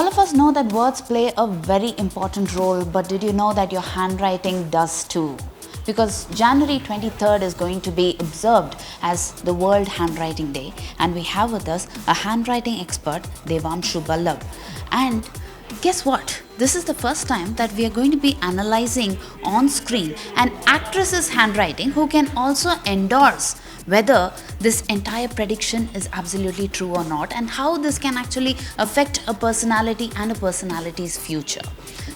all of us know that words play a very important role, but did you know that your handwriting does too? Because January 23rd is going to be observed as the World Handwriting Day, and we have with us a handwriting expert, Devanshu Ballabh. And guess what? This is the first time that we are going to be analyzing on screen an actress's handwriting who can also endorse whether this entire prediction is absolutely true or not, and how this can actually affect a personality and a personality's future.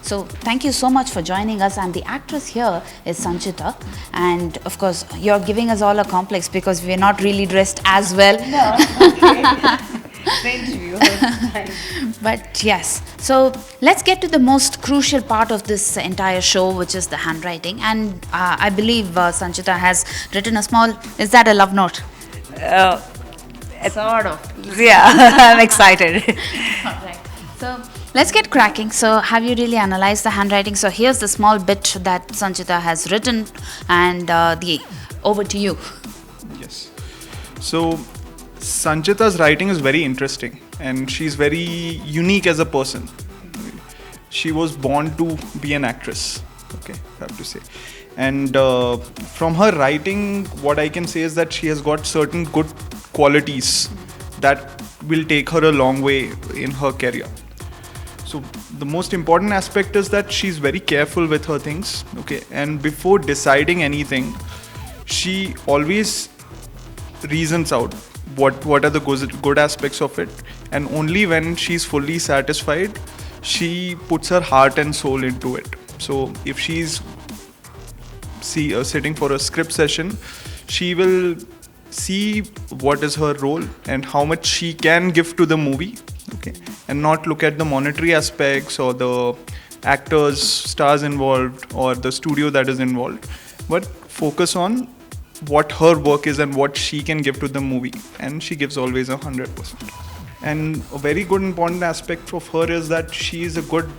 So thank you so much for joining us, and the actress here is Sanchita, and of course you're giving us all a complex because we're not really dressed as well. No, okay. Thank you. But yes, so let's get to the most crucial part of this entire show, which is the handwriting. And I believe Sanchita has written a small, is that a love note? Sort of. Yeah, I'm excited. Alright. So let's get cracking. So have you really analyzed the handwriting? So here's the small bit that Sanchita has written, and over to you. Yes. So Sanchita's writing is very interesting, and she's very unique as a person. She was born to be an actress, okay, I have to say. And from her writing, what I can say is that she has got certain good qualities that will take her a long way in her career. So the most important aspect is that she's very careful with her things, okay, and before deciding anything, she always reasons out what are the good aspects of it, and only when she's fully satisfied, she puts her heart and soul into it. So if she's sitting for a script session, she will see what is her role and how much she can give to the movie, okay, and not look at the monetary aspects or the actors, stars involved, or the studio that is involved, but focus on what her work is and what she can give to the movie, and she gives always 100%. And a very good important aspect of her is that she is a good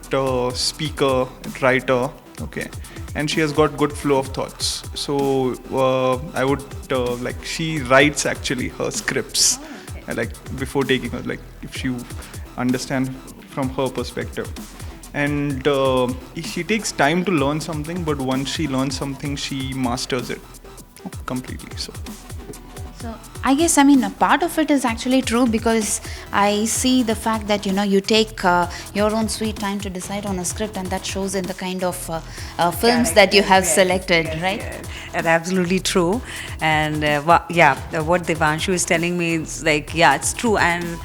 speaker, writer, okay, and she has got good flow of thoughts. So I would she writes actually her scripts, like before taking her, like if you understand from her perspective. And she takes time to learn something, but once she learns something, she masters it completely. So I guess, a part of it is actually true, because I see the fact that you take your own sweet time to decide on a script, and that shows in the kind of films that you have selected, right? Yes. That's absolutely true. And what Devanshu is telling me is it's true. And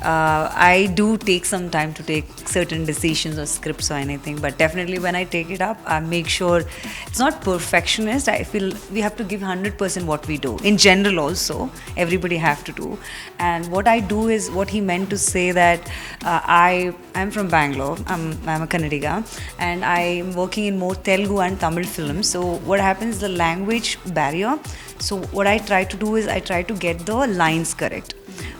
I do take some time to take certain decisions or scripts or anything, but definitely when I take it up, I make sure it's not perfectionist. I feel we have to give 100% what we do. In general also, everybody have to do. And what I do is what he meant to say, that I'm from Bangalore, I'm a Kannadiga, and I'm working in more Telugu and Tamil films. So what happens, the language barrier. So what I try to do is I try to get the lines correct.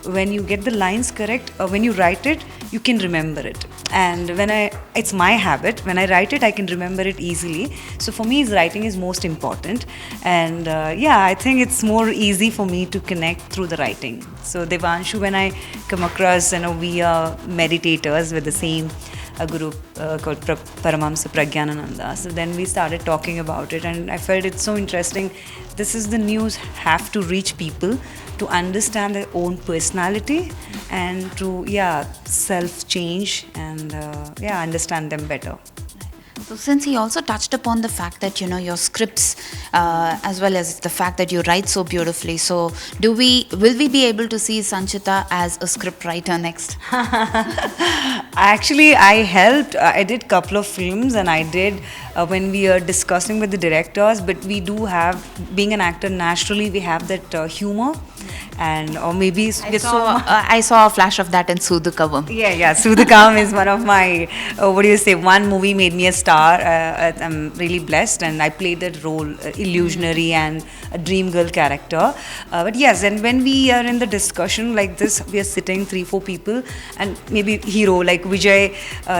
When you get the lines correct, when you write it, you can remember it. And it's my habit, when I write it, I can remember it easily. So for me, writing is most important. And I think it's more easy for me to connect through the writing. So Devanshu, when I come across, we are meditators with the same guru called Paramahamsa Pragyanananda. So then we started talking about it, and I felt it's so interesting. This is the news have to reach people to understand their own personality and to self-change and understand them better. So since he also touched upon the fact that your scripts, as well as the fact that you write so beautifully, so will we be able to see Sanchita as a script writer next? Actually, I helped. I did couple of films, and I did when we are discussing with the directors. But we do have, being an actor, naturally we have that humor, and or maybe I saw a flash of that in Sudhukavam. Yeah. Sudhukavam is one of my, one movie made me a star. I'm really blessed, and I played that role, illusionary and a dream girl character. But yes, and when we are in the discussion like this, we are sitting 3-4 people, and maybe hero like Vijay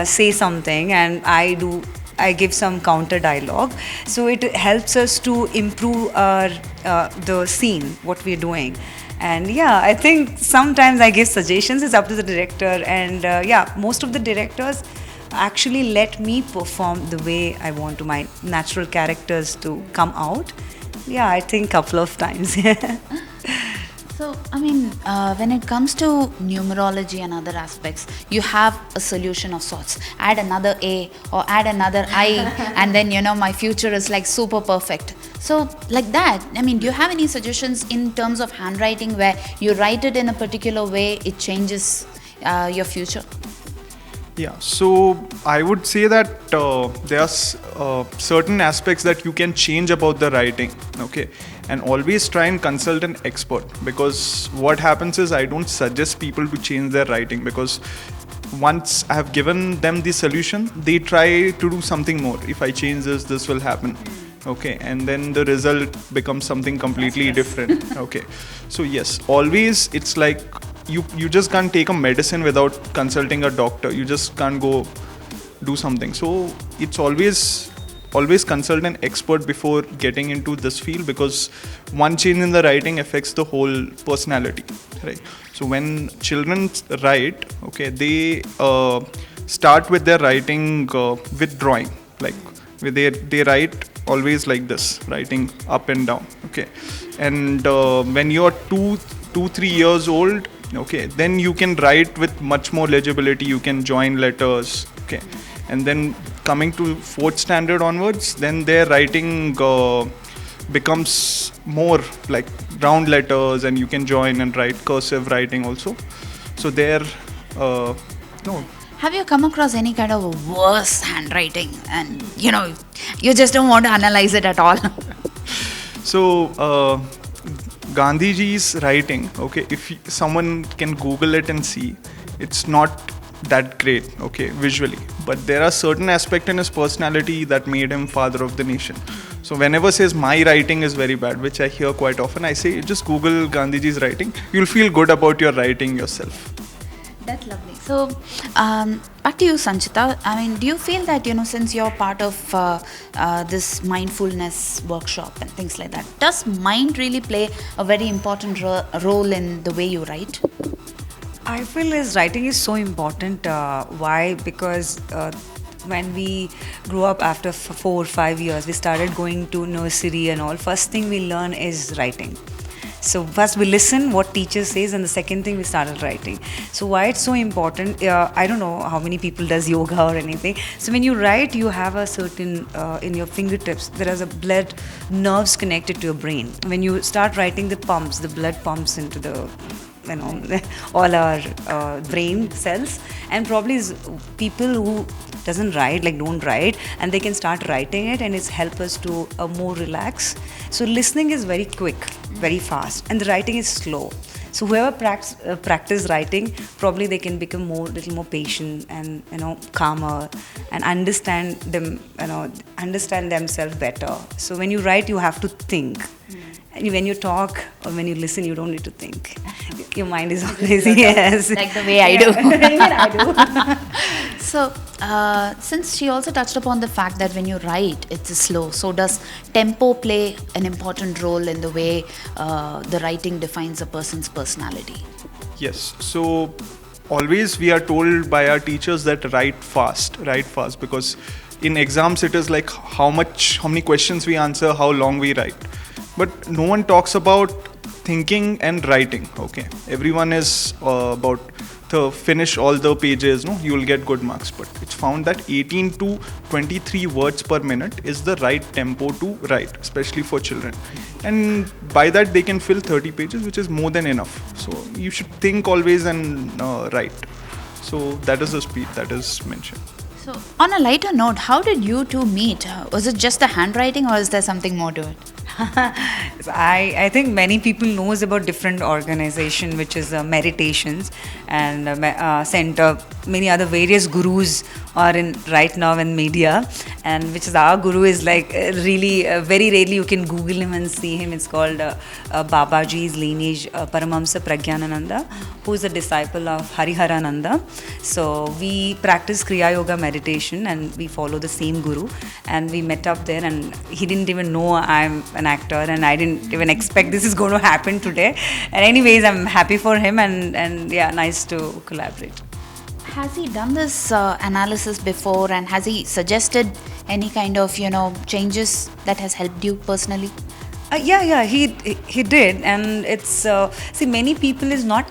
say something, and I give some counter dialogue. So it helps us to improve our the scene, what we're doing. And yeah, I think sometimes I give suggestions. It's up to the director, and yeah, most of the directors actually let me perform the way I want to my natural characters to come out. Yeah, I think couple of times. So, I mean, when it comes to numerology and other aspects, you have a solution of sorts. Add another A or add another I, and then, my future is like super perfect. So, like that, I mean, do you have any suggestions in terms of handwriting where you write it in a particular way, it changes your future? Yeah, so I would say that there are certain aspects that you can change about the writing, okay? And always try and consult an expert, because what happens is I don't suggest people to change their writing, because once I have given them the solution, they try to do something more. If I change this will happen. Okay, and then the result becomes something completely different. Okay, so yes, always it's like you just can't take a medicine without consulting a doctor. You just can't go do something. So it's always consult an expert before getting into this field, because one change in the writing affects the whole personality, right? So when children write, okay, they start with their writing with drawing, like they write always like this, writing up and down, okay? And when you're 2-3 years old, okay, then you can write with much more legibility. You can join letters, okay? And then coming to 4th standard onwards, then their writing becomes more like round letters, and you can join and write cursive writing also. So there, no. Have you come across any kind of a worse handwriting and, you just don't want to analyze it at all? So, Gandhiji's writing, okay, if someone can Google it and see, it's not that great, okay, visually. But there are certain aspects in his personality that made him father of the nation. So whenever says my writing is very bad, which I hear quite often, I say just Google Gandhiji's writing. You'll feel good about your writing yourself. That's lovely. So, back to you, Sanchita. I mean, do you feel that, since you're part of this mindfulness workshop and things like that, does mind really play a very important role in the way you write? I feel his writing is so important. Why? Because when we grew up after 4 or 5 years, we started going to nursery and all. First thing we learn is writing. So first we listen what teacher says, and the second thing we started writing. So why it's so important, I don't know how many people does yoga or anything. So when you write, you have a certain, in your fingertips, there is a blood nerves connected to your brain. When you start writing, the blood pumps into the, all our brain cells. And probably people who don't write, and they can start writing it, and it's help us to more relax. So listening is very quick, very fast, and the writing is slow. So whoever practice writing, probably they can become little more patient and calmer, and understand themselves better. So when you write, you have to think. And when you talk or when you listen, you don't need to think. Your mind is always yes. Like the way I do. Even I do. So, since she also touched upon the fact that when you write, it's slow. So, does tempo play an important role in the way the writing defines a person's personality? Yes. So, always we are told by our teachers that write fast, because in exams it is like how many questions we answer, how long we write. But no one talks about thinking and writing, okay? Everyone is about to finish all the pages, you will get good marks. But it's found that 18 to 23 words per minute is the right tempo to write, especially for children. And by that they can fill 30 pages, which is more than enough. So you should think always and write. So that is the speed that is mentioned. So, on a lighter note, how did you two meet? Was it just the handwriting, or is there something more to it? I think many people knows about different organization, which is meditations and center many other various gurus are in right now in media, and which is our guru is like really very rarely you can Google him and see him. It's called Babaji's lineage, Paramamsa Pragyanananda, who is a disciple of Hariharananda. So we practice Kriya Yoga meditation and we follow the same guru, and we met up there, and he didn't even know I'm an actor, and I didn't even expect this is going to happen today. And anyways, I'm happy for him, and yeah, nice to collaborate. Has he done this analysis before, and has he suggested any kind of changes that has helped you personally? Yeah, he did, and it's see, many people is not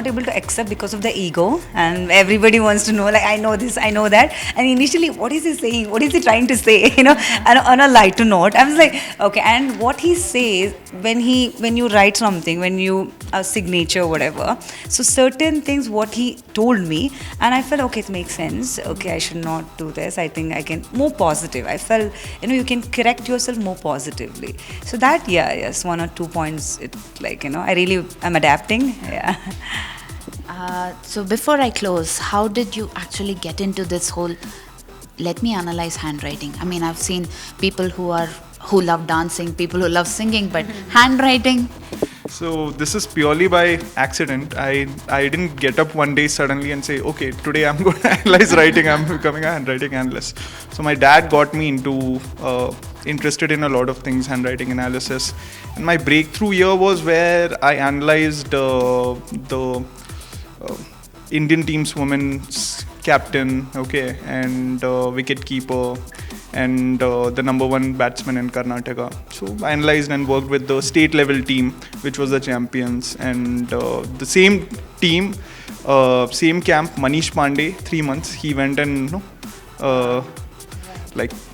able to accept because of the ego, and everybody wants to know, like, I know this, I know that, and initially, what is he saying, what is he trying to say, and on a lighter note, I was like, okay. And what he says, when you write something, when you a signature, whatever, so certain things what he told me, and I felt, okay, it makes sense, okay, I should not do this, I think I can more positive, I felt, you can correct yourself more positively. So that, yes, 1 or 2 points, it, like, I really am adapting. Yeah. So before I close, how did you actually get into this whole let me analyze handwriting? I mean, I've seen people who love dancing, people who love singing, but handwriting. So this is purely by accident. I didn't get up one day suddenly and say, okay, today I'm going to analyze writing, I'm becoming a handwriting analyst. So my dad got me into interested in a lot of things, handwriting analysis. And my breakthrough year was where I analyzed the Indian team's women's captain, okay, and wicket keeper, and the number 1 batsman in Karnataka. So I analyzed and worked with the state level team, which was the champions, and the same team, same camp, Manish Pandey, 3 months, he went and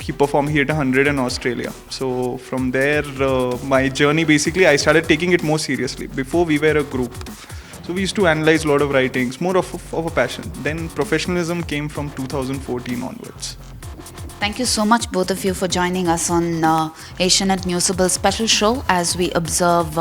he performed, he hit 100 in Australia. So from there, my journey, basically, I started taking it more seriously. Before, we were a group. So we used to analyze a lot of writings, more of a passion. Then professionalism came from 2014 onwards. Thank you so much, both of you, for joining us on Asianet Newsable special show as we observe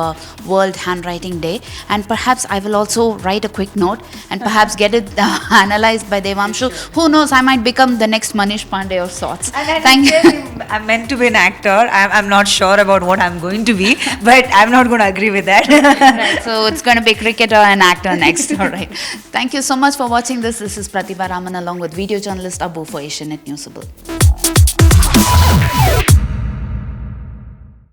World Handwriting Day. And perhaps I will also write a quick note and perhaps get it analyzed by Devanshu. Who knows, I might become the next Manish Pandey of sorts. Thank you. I'm meant to be an actor. I'm not sure about what I'm going to be, but I'm not going to agree with that. Right, so it's going to be cricketer and actor next. All right. Thank you so much for watching this. This is Pratibha Raman along with video journalist Abu for Asianet Newsable.